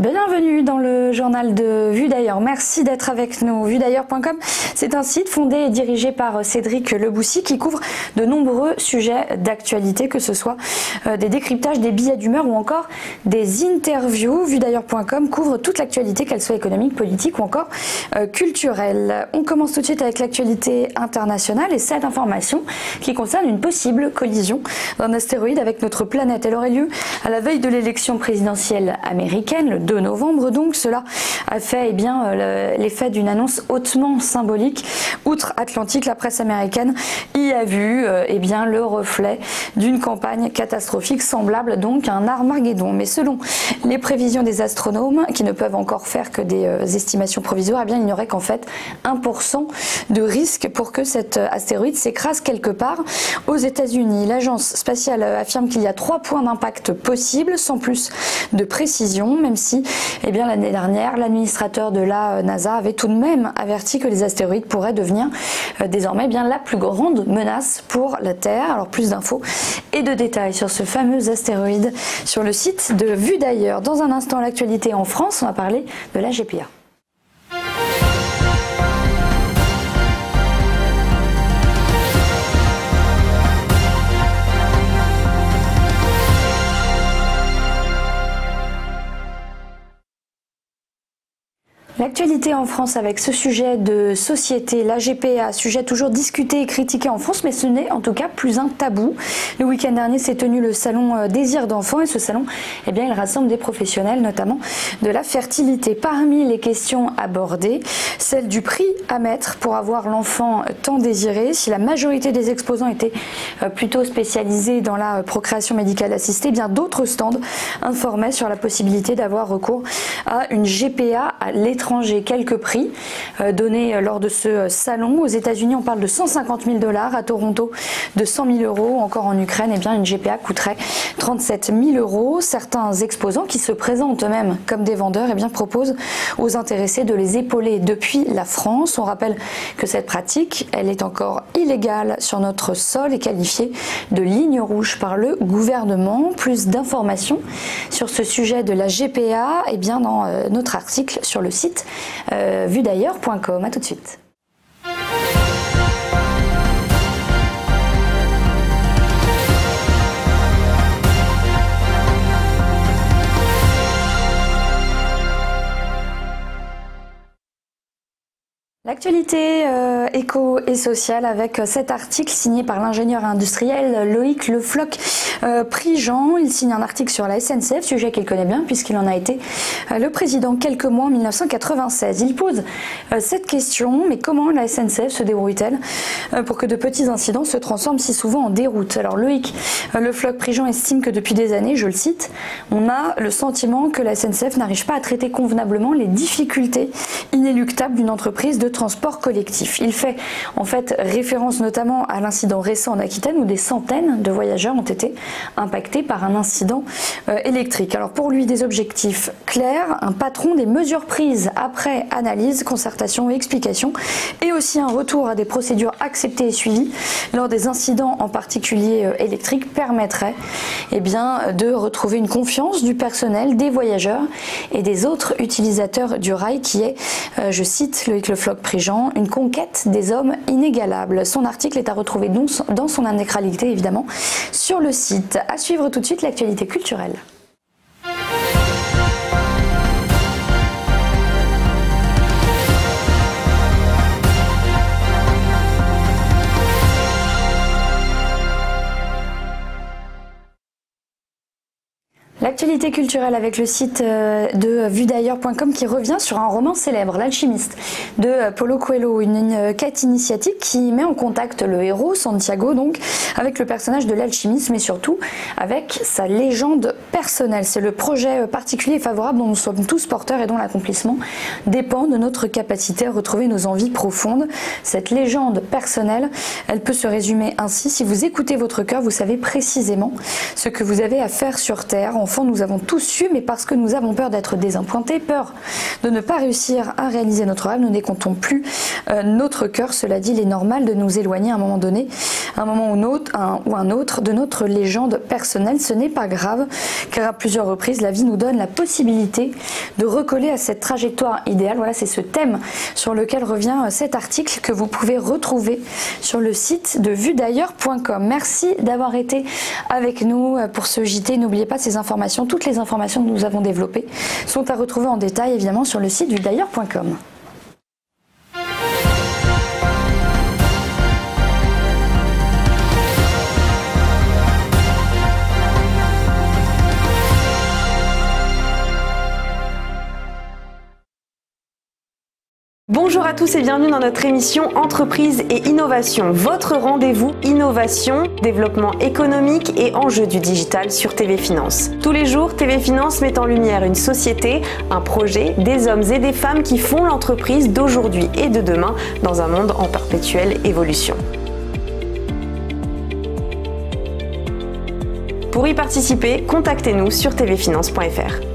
Bienvenue dans le journal de Vue d'ailleurs. Merci d'être avec nous. Vuedailleurs.com, c'est un site fondé et dirigé par Cédric Leboussy qui couvre de nombreux sujets d'actualité, que ce soit des décryptages, des billets d'humeur ou encore des interviews. Vuedailleurs.com couvre toute l'actualité, qu'elle soit économique, politique ou encore culturelle. On commence tout de suite avec l'actualité internationale et cette information qui concerne une possible collision d'un astéroïde avec notre planète. Elle aurait lieu à la veille de l'élection présidentielle américaine, le 2 novembre donc. Cela a fait l'effet d'une annonce hautement symbolique. Outre-Atlantique, la presse américaine y a vu le reflet d'une campagne catastrophique semblable donc à un Armageddon. Mais selon les prévisions des astronomes, qui ne peuvent encore faire que des estimations provisoires, il n'y aurait qu'en fait 1% de risque pour que cet astéroïde s'écrase quelque part aux États-Unis. L'agence spatiale affirme qu'il y a 3 points d'impact possibles, sans plus de précision, même si l'année dernière, l'administrateur de la NASA avait tout de même averti que les astéroïdes pourraient devenir désormais la plus grande menace pour la Terre. Alors plus d'infos et de détails sur ce fameux astéroïde sur le site de Vue d'ailleurs. Dans un instant, l'actualité en France, on va parler de la GPA. L'actualité en France avec ce sujet de société, la GPA, sujet toujours discuté et critiqué en France, mais ce n'est en tout cas plus un tabou. Le week-end dernier s'est tenu le salon Désir d'enfant et ce salon, il rassemble des professionnels, notamment de la fertilité. Parmi les questions abordées, celle du prix à mettre pour avoir l'enfant tant désiré. Si la majorité des exposants étaient plutôt spécialisés dans la procréation médicale assistée, d'autres stands informaient sur la possibilité d'avoir recours à une GPA à l'étranger. Quelques prix donnés lors de ce salon. Aux États-Unis, on parle de 150 000 $, à Toronto de 100 000 €. Encore en Ukraine, une GPA coûterait 37 000 €. Certains exposants qui se présentent eux-mêmes comme des vendeurs proposent aux intéressés de les épauler depuis la France. On rappelle que cette pratique, elle est encore illégale sur notre sol et qualifiée de ligne rouge par le gouvernement. Plus d'informations sur ce sujet de la GPA dans notre article sur le site vuedailleurs.com. À tout de suite. L'actualité éco et sociale avec cet article signé par l'ingénieur industriel Loïc Le Floch Prigent. Il signe un article sur la SNCF, sujet qu'il connaît bien puisqu'il en a été le président quelques mois en 1996. Il pose cette question, mais comment la SNCF se débrouille-t-elle pour que de petits incidents se transforment si souvent en déroute? Alors Loïc Le Floch Prigent estime que depuis des années, je le cite, on a le sentiment que la SNCF n'arrive pas à traiter convenablement les difficultés inéluctables d'une entreprise de transport collectif. Il fait en fait référence notamment à l'incident récent en Aquitaine où des centaines de voyageurs ont été impactés par un incident électrique. Alors pour lui, des objectifs clairs, un patron, des mesures prises après analyse, concertation et explication, et aussi un retour à des procédures acceptées et suivies lors des incidents en particulier électriques permettrait de retrouver une confiance du personnel, des voyageurs et des autres utilisateurs du rail qui est, je cite Loïc Le Floch Prigent, une conquête des hommes inégalable. Son article est à retrouver dans son intégralité évidemment sur le site. À suivre tout de suite l'actualité culturelle. L'actualité culturelle avec le site de vuedailleurs.com qui revient sur un roman célèbre, L'Alchimiste, de Paulo Coelho, une quête initiatique qui met en contact le héros, Santiago, donc, avec le personnage de l'alchimiste, mais surtout avec sa légende personnelle. C'est le projet particulier et favorable dont nous sommes tous porteurs et dont l'accomplissement dépend de notre capacité à retrouver nos envies profondes. Cette légende personnelle, elle peut se résumer ainsi. Si vous écoutez votre cœur, vous savez précisément ce que vous avez à faire sur Terre. Enfant nous avons tous su, mais parce que nous avons peur d'être désappointés, peur de ne pas réussir à réaliser notre rêve, nous n'écoutons plus notre cœur. Cela dit, il est normal de nous éloigner à un moment donné, un moment ou un autre, de notre légende personnelle. Ce n'est pas grave, car à plusieurs reprises, la vie nous donne la possibilité de recoller à cette trajectoire idéale. Voilà, c'est ce thème sur lequel revient cet article que vous pouvez retrouver sur le site de vuedailleurs.com. Merci d'avoir été avec nous pour ce JT. N'oubliez pas ces informations, toutes les informations que nous avons développées sont à retrouver en détail évidemment sur le site vuedailleurs.com. Bonjour à tous et bienvenue dans notre émission Entreprise et Innovation, votre rendez-vous innovation, développement économique et enjeux du digital sur TV Finance. Tous les jours, TV Finance met en lumière une société, un projet, des hommes et des femmes qui font l'entreprise d'aujourd'hui et de demain dans un monde en perpétuelle évolution. Pour y participer, contactez-nous sur tvfinance.fr.